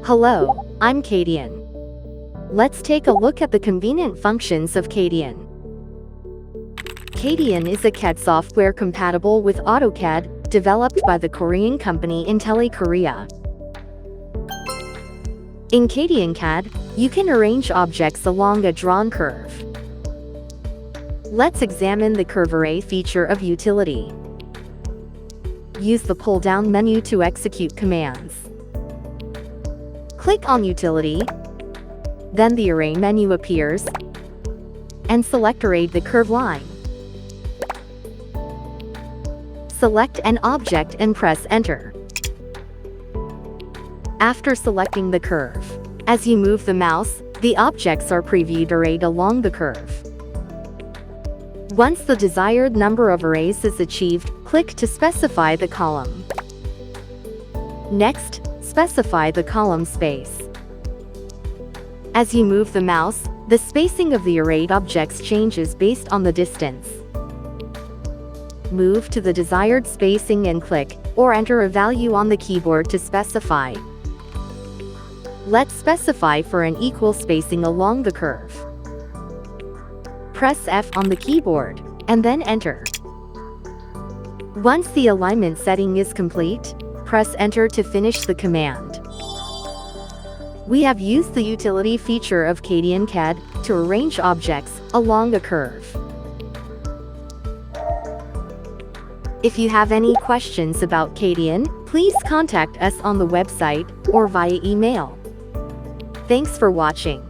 Hello, I'm CADian. Let's take a look at the convenient functions of CADian. CADian is a CAD software compatible with AutoCAD, developed by the Korean company Korea. In CADian CAD, you can arrange objects along a drawn curve. Let's examine the curve array feature of utility. Use the pull-down menu to execute commands. Click on Utility, then the Array menu appears, and select Array the curve line. Select an object and press Enter. After selecting the curve, as you move the mouse, the objects are previewed arrayed along the curve. Once the desired number of arrays is achieved, click to specify the column. Next, specify the column space. As you move the mouse, the spacing of the arrayed objects changes based on the distance. Move to the desired spacing and click, or enter a value on the keyboard to specify. Let's specify for an equal spacing along the curve. Press F on the keyboard, and then enter. Once the alignment setting is complete, press Enter to finish the command. We have used the utility feature of CADian CAD to arrange objects along a curve. If you have any questions about CADian, please contact us on the website or via email. Thanks for watching.